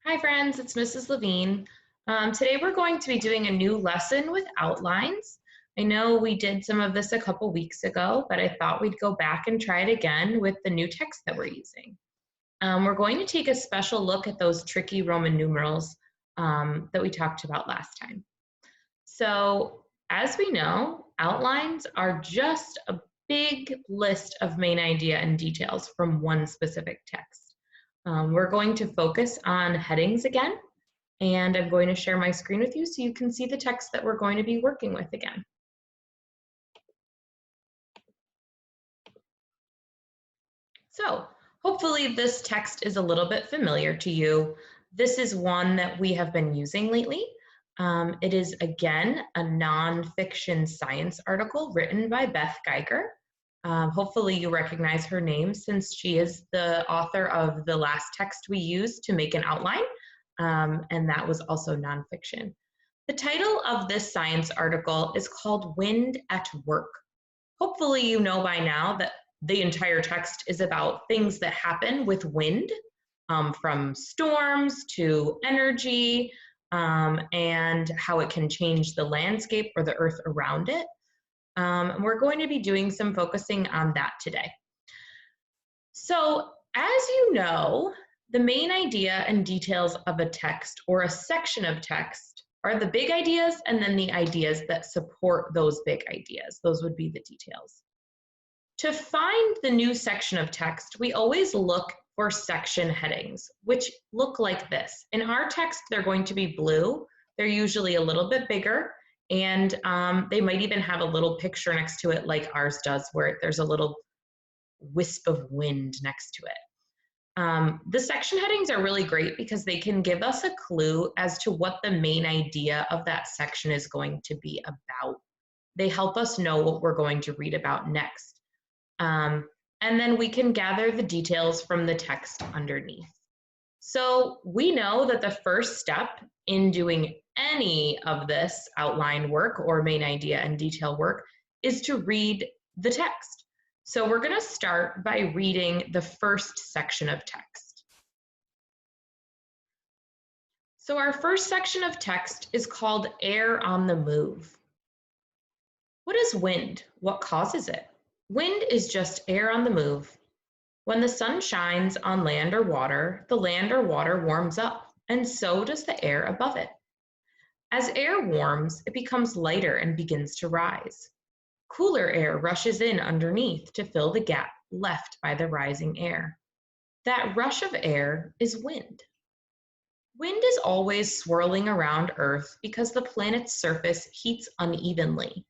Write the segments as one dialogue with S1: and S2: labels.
S1: Hi friends, it's Mrs. Levine. Today we're going to be doing a new lesson with outlines. I know we did some of this a couple weeks ago, but I thought we'd go back and try it again with the new text that we're using. We're going to take a special look at those tricky Roman numerals that we talked about last time. So as we know, outlines are just a big list of main idea and details from one specific text. We're going to focus on headings again, and I'm going to share my screen with you so you can see the text that we're going to be working with again. So hopefully this text is a little bit familiar to you. This is one that we have been using lately. It is, again, a nonfiction science article written by Beth Geiger. Hopefully you recognize her name since she is the author of the last text we used to make an outline, and that was also nonfiction. The title of this science article is called Wind at Work. Hopefully you know by now that the entire text is about things that happen with wind, from storms to energy, and how it can change the landscape or the earth around it. We're going to be doing some focusing on that today. So, as you know, the main idea and details of a text or a section of text are the big ideas and then the ideas that support those big ideas. Those would be the details. To find the new section of text, we always look for section headings, which look like this. In our text, they're going to be blue. They're usually a little bit bigger, and they might even have a little picture next to it like ours does, where there's a little wisp of wind next to it. The section headings are really great because they can give us a clue as to what the main idea of that section is going to be about. They help us know what we're going to read about next. And then we can gather the details from the text underneath. So we know that the first step in doing any of this outline work or main idea and detail work is to read the text. So we're going to start by reading the first section of text. So our first section of text is called Air on the Move. What is wind? What causes it? Wind is just air on the move. When the sun shines on land or water, the land or water warms up, and so does the air above it. As air warms, it becomes lighter and begins to rise. Cooler air rushes in underneath to fill the gap left by the rising air. That rush of air is wind. Wind is always swirling around Earth because the planet's surface heats unevenly.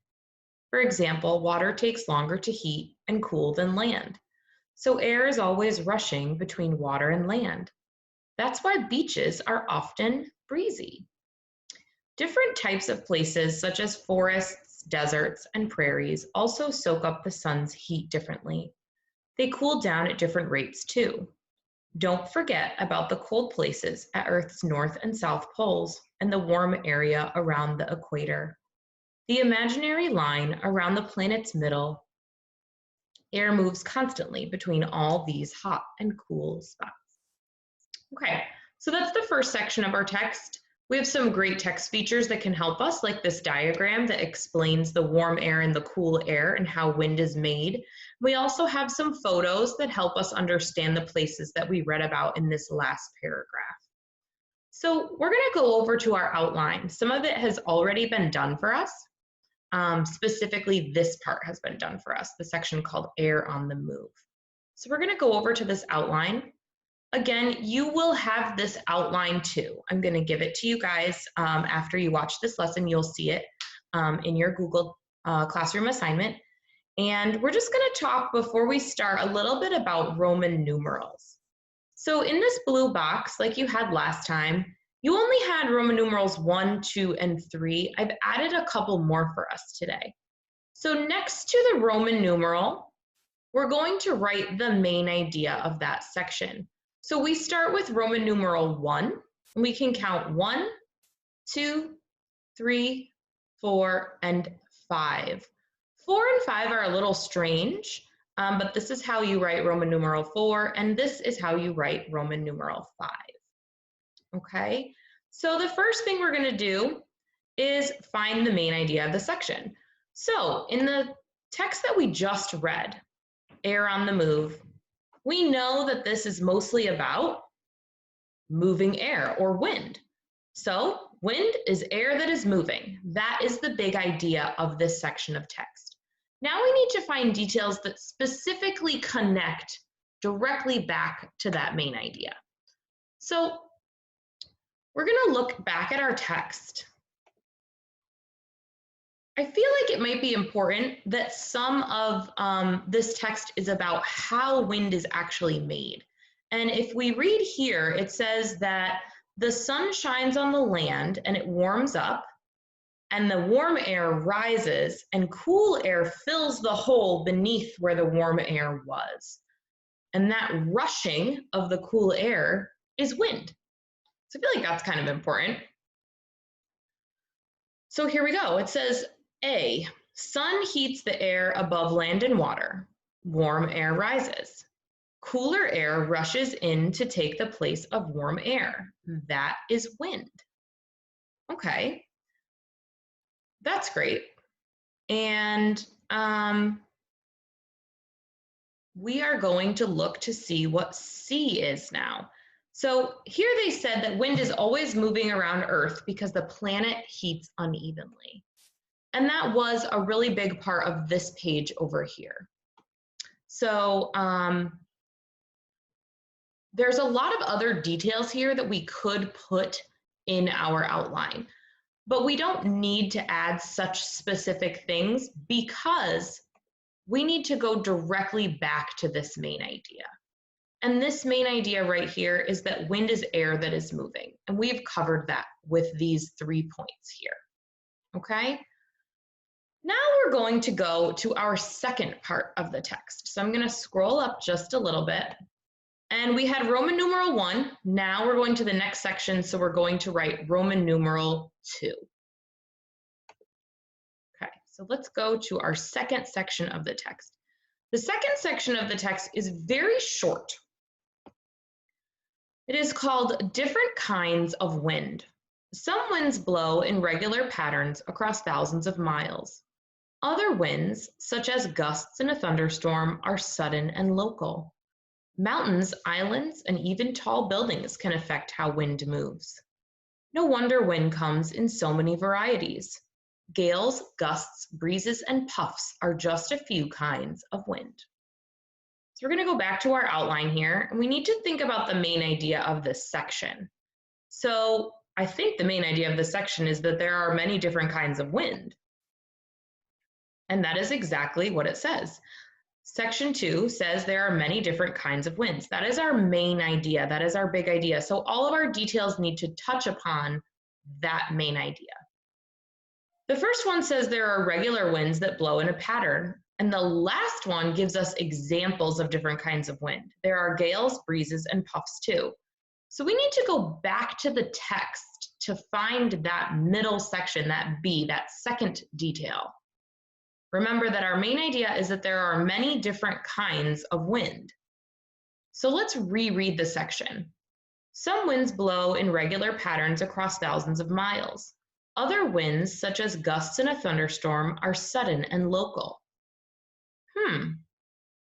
S1: For example, water takes longer to heat and cool than land. So air is always rushing between water and land. That's why beaches are often breezy. Different types of places, such as forests, deserts, and prairies, also soak up the sun's heat differently. They cool down at different rates too. Don't forget about the cold places at Earth's north and south poles and the warm area around the equator. The imaginary line around the planet's middle. Air moves constantly between all these hot and cool spots. Okay, so that's the first section of our text. We have some great text features that can help us, like this diagram that explains the warm air and the cool air and how wind is made. We also have some photos that help us understand the places that we read about in this last paragraph. So we're going to go over to our outline. Some of it has already been done for us. Specifically, this part has been done for us, the section called Air on the Move. So we're going to go over to this outline. Again, you will have this outline too. I'm going to give it to you guys after you watch this lesson. You'll see it in your Google Classroom assignment. And we're just going to talk before we start a little bit about Roman numerals. So in this blue box, like you had last time, you only had Roman numerals 1, 2, and 3. I've added a couple more for us today. So next to the Roman numeral, we're going to write the main idea of that section. So we start with Roman numeral 1, and we can count 1, 2, 3, 4, and 5. 4 and 5 are a little strange, but this is how you write Roman numeral 4, and this is how you write Roman numeral 5. okay? So the first thing we're gonna do is find the main idea of the section. So in the text that we just read, Air on the Move, we know that this is mostly about moving air or wind. So wind is air that is moving. That is the big idea of this section of text. Now we need to find details that specifically connect directly back to that main idea. So we're going to look back at our text. I feel like it might be important that some of this text is about how wind is actually made. And if we read here, it says that the sun shines on the land and it warms up, and the warm air rises and cool air fills the hole beneath where the warm air was. And that rushing of the cool air is wind. So I feel like that's kind of important. So here we go. It says, A, sun heats the air above land and water. Warm air rises. Cooler air rushes in to take the place of warm air. That is wind. Okay, that's great. And we are going to look to see what C is now. So here they said that wind is always moving around Earth because the planet heats unevenly. And that was a really big part of this page over here. So there's a lot of other details here that we could put in our outline, but we don't need to add such specific things because we need to go directly back to this main idea. And this main idea right here is that wind is air that is moving. And we've covered that with these 3 points here, okay? Now we're going to go to our second part of the text. So I'm gonna scroll up just a little bit. And we had Roman numeral 1. Now we're going to the next section, so we're going to write Roman numeral 2. Okay, so let's go to our second section of the text. The second section of the text is very short. It is called Different Kinds of Wind. Some winds blow in regular patterns across thousands of miles. Other winds, such as gusts in a thunderstorm, are sudden and local. Mountains, islands, and even tall buildings can affect how wind moves. No wonder wind comes in so many varieties. Gales, gusts, breezes, and puffs are just a few kinds of wind. So we're going to go back to our outline here, and we need to think about the main idea of this section. So I think the main idea of this section is that there are many different kinds of wind. And that is exactly what it says. Section 2 says there are many different kinds of winds. That is our main idea. That is our big idea. So all of our details need to touch upon that main idea. The first one says there are regular winds that blow in a pattern. And the last one gives us examples of different kinds of wind. There are gales, breezes, and puffs too. So we need to go back to the text to find that middle section, that B, that second detail. Remember that our main idea is that there are many different kinds of wind. So let's reread the section. Some winds blow in regular patterns across thousands of miles. Other winds, such as gusts in a thunderstorm, are sudden and local.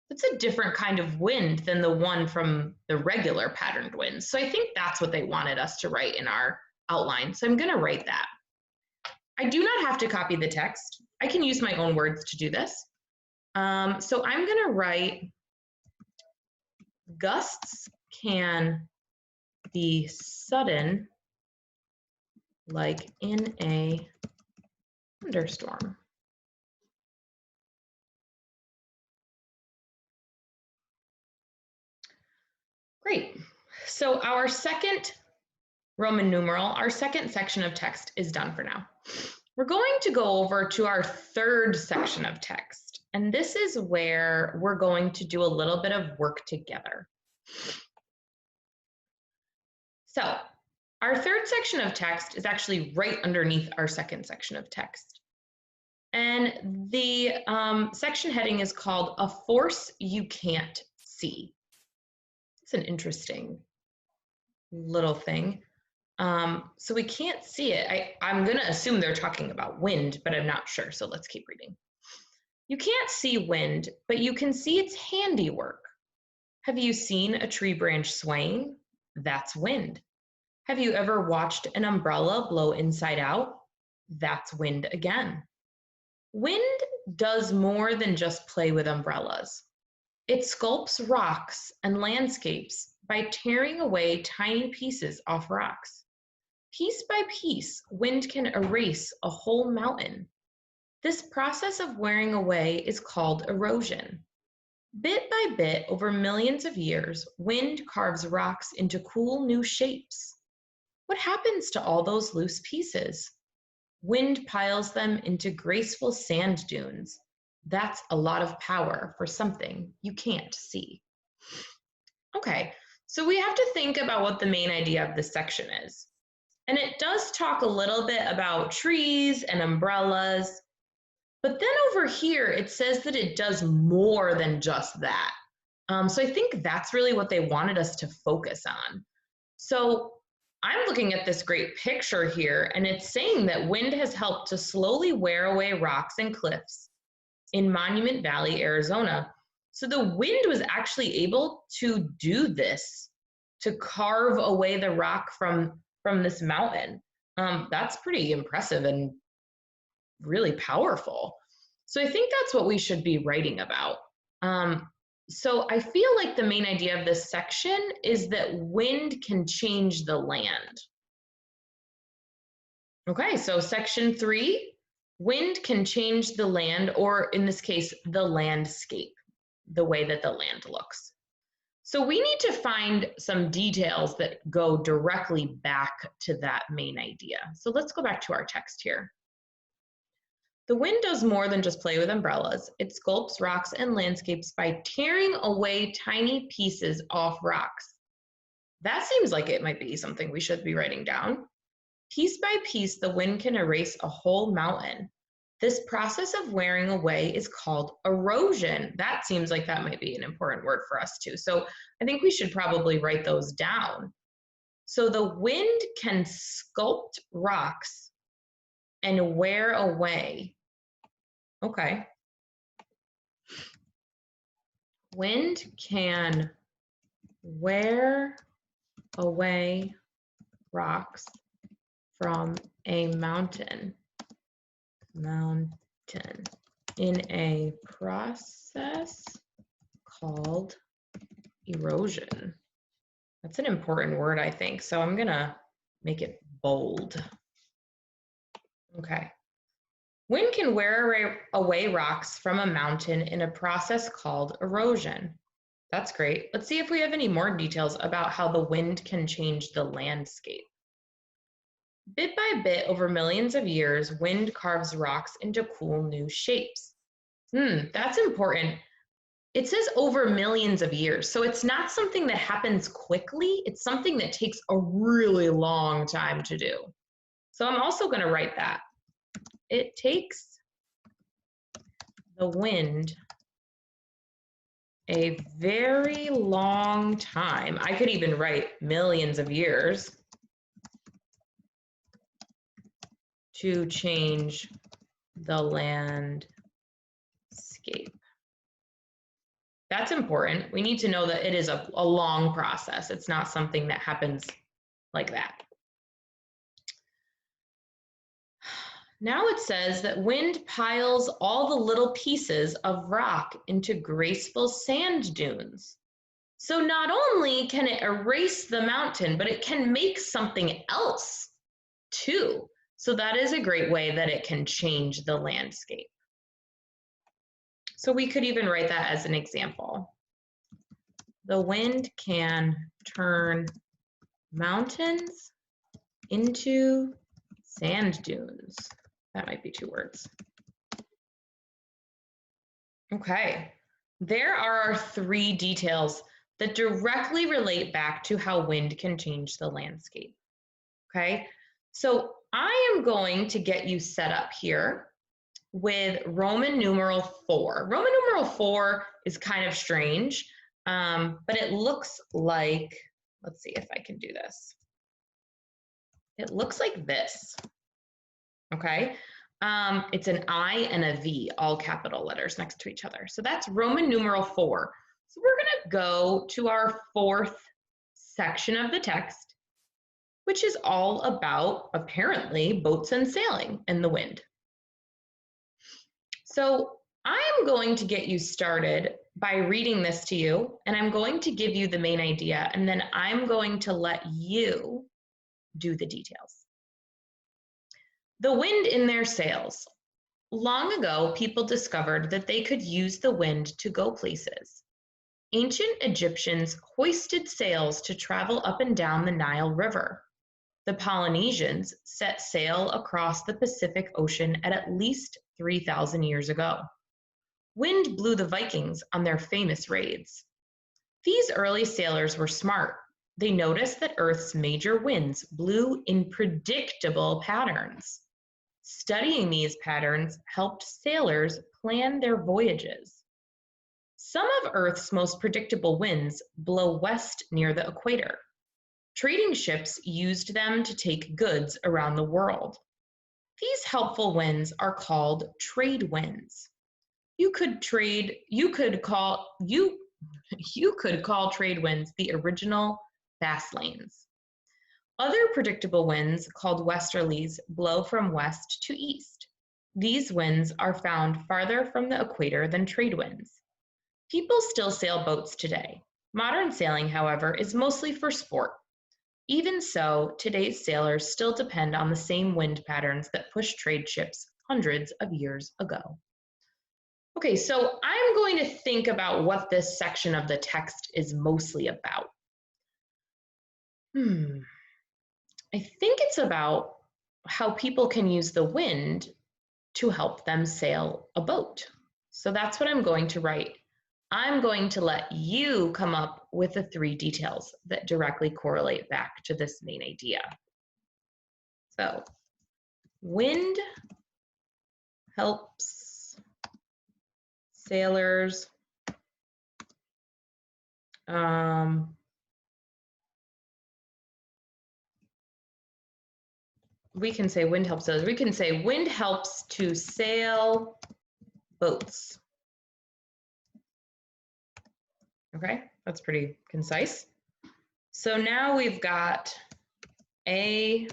S1: That's a different kind of wind than the one from the regular patterned winds. So I think that's what they wanted us to write in our outline. So I'm going to write that. I do not have to copy the text. I can use my own words to do this. So I'm going to write gusts can be sudden, like in a thunderstorm. Great. So our second Roman numeral, our second section of text is done for now. We're going to go over to our third section of text, and this is where we're going to do a little bit of work together. So our third section of text is actually right underneath our second section of text. And the section heading is called A Force You Can't See. It's an interesting little thing. So we can't see it. I'm going to assume they're talking about wind, but I'm not sure. So let's keep reading. You can't see wind, but you can see its handiwork. Have you seen a tree branch swaying? That's wind. Have you ever watched an umbrella blow inside out? That's wind again. Wind does more than just play with umbrellas. It sculpts rocks and landscapes by tearing away tiny pieces off rocks. Piece by piece, wind can erase a whole mountain. This process of wearing away is called erosion. Bit by bit, over millions of years, wind carves rocks into cool new shapes. What happens to all those loose pieces? Wind piles them into graceful sand dunes. That's a lot of power for something you can't see. Okay, so we have to think about what the main idea of this section is. And it does talk a little bit about trees and umbrellas, but then over here it says that it does more than just that. So I think that's really what they wanted us to focus on. So I'm looking at this great picture here, and it's saying that wind has helped to slowly wear away rocks and cliffs in Monument Valley, Arizona. So the wind was actually able to do this, to carve away the rock from this mountain. That's pretty impressive and really powerful. So I think that's what we should be writing about. So I feel like the main idea of this section is that wind can change the land. Okay, so section 3, wind can change the land, or in this case, the landscape, the way that the land looks. So we need to find some details that go directly back to that main idea. So let's go back to our text here. The wind does more than just play with umbrellas. It sculpts rocks and landscapes by tearing away tiny pieces off rocks. That seems like it might be something we should be writing down. Piece by piece, the wind can erase a whole mountain. This process of wearing away is called erosion. That seems like that might be an important word for us too. So I think we should probably write those down. So the wind can sculpt rocks and wear away. Okay. Wind can wear away rocks from a mountain in a process called erosion. That's an important word, I think. So I'm gonna make it bold. Okay. Wind can wear away rocks from a mountain in a process called erosion. That's great. Let's see if we have any more details about how the wind can change the landscape. Bit by bit, over millions of years, wind carves rocks into cool new shapes. That's important. It says over millions of years, so it's not something that happens quickly. It's something that takes a really long time to do. So I'm also going to write that. It takes the wind a very long time. I could even write millions of years to change the landscape. That's important. We need to know that it is a long process. It's not something that happens like that. Now it says that wind piles all the little pieces of rock into graceful sand dunes. So not only can it erase the mountain, but it can make something else too. So that is a great way that it can change the landscape. So we could even write that as an example. The wind can turn mountains into sand dunes. That might be 2 words. Okay, there are our 3 details that directly relate back to how wind can change the landscape. Okay, so I am going to get you set up here with Roman numeral 4. Roman numeral 4 is kind of strange, but it looks like, let's see if I can do this. It looks like this, okay? It's an I and a V, all capital letters next to each other. So that's Roman numeral 4. So we're gonna go to our 4th section of the text, which is all about, apparently, boats and sailing and the wind. So I'm going to get you started by reading this to you, and I'm going to give you the main idea, and then I'm going to let you do the details. The wind in their sails. Long ago, people discovered that they could use the wind to go places. Ancient Egyptians hoisted sails to travel up and down the Nile River. The Polynesians set sail across the Pacific Ocean at least 3,000 years ago. Wind blew the Vikings on their famous raids. These early sailors were smart. They noticed that Earth's major winds blew in predictable patterns. Studying these patterns helped sailors plan their voyages. Some of Earth's most predictable winds blow west near the equator. Trading ships used them to take goods around the world. These helpful winds are called trade winds. You could call trade winds the original fast lanes. Other predictable winds, called westerlies, blow from west to east. These winds are found farther from the equator than trade winds. People still sail boats today. Modern sailing, however, is mostly for sport. Even so, today's sailors still depend on the same wind patterns that pushed trade ships hundreds of years ago. Okay, so I'm going to think about what this section of the text is mostly about. I think it's about how people can use the wind to help them sail a boat. So that's what I'm going to write. I'm going to let you come up with the 3 details that directly correlate back to this main idea. So, wind helps sailors we can say wind helps sailors. We can say wind helps to sail boats. Okay, that's pretty concise. So now we've got A.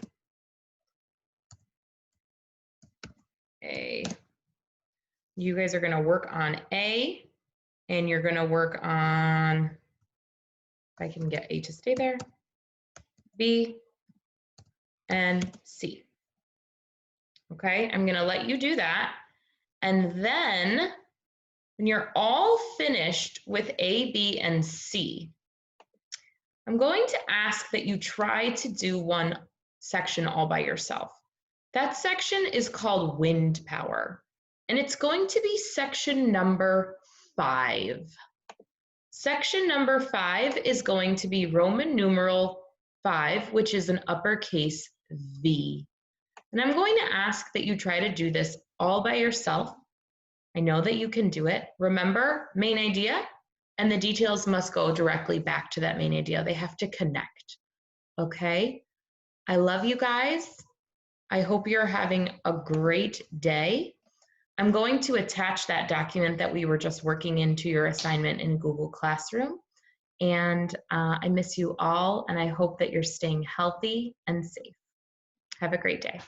S1: You guys are going to work on A, and you're going to work on, if I can get A to stay there, B, and C. Okay, I'm going to let you do that. And then when you're all finished with A, B, and C, I'm going to ask that you try to do one section all by yourself. That section is called wind power, and it's going to be section number 5. Section number 5 is going to be Roman numeral 5, which is an uppercase V. And I'm going to ask that you try to do this all by yourself. I know that you can do it. Remember, main idea, and the details must go directly back to that main idea. They have to connect, okay? I love you guys. I hope you're having a great day. I'm going to attach that document that we were just working into your assignment in Google Classroom. And I miss you all, and I hope that you're staying healthy and safe. Have a great day.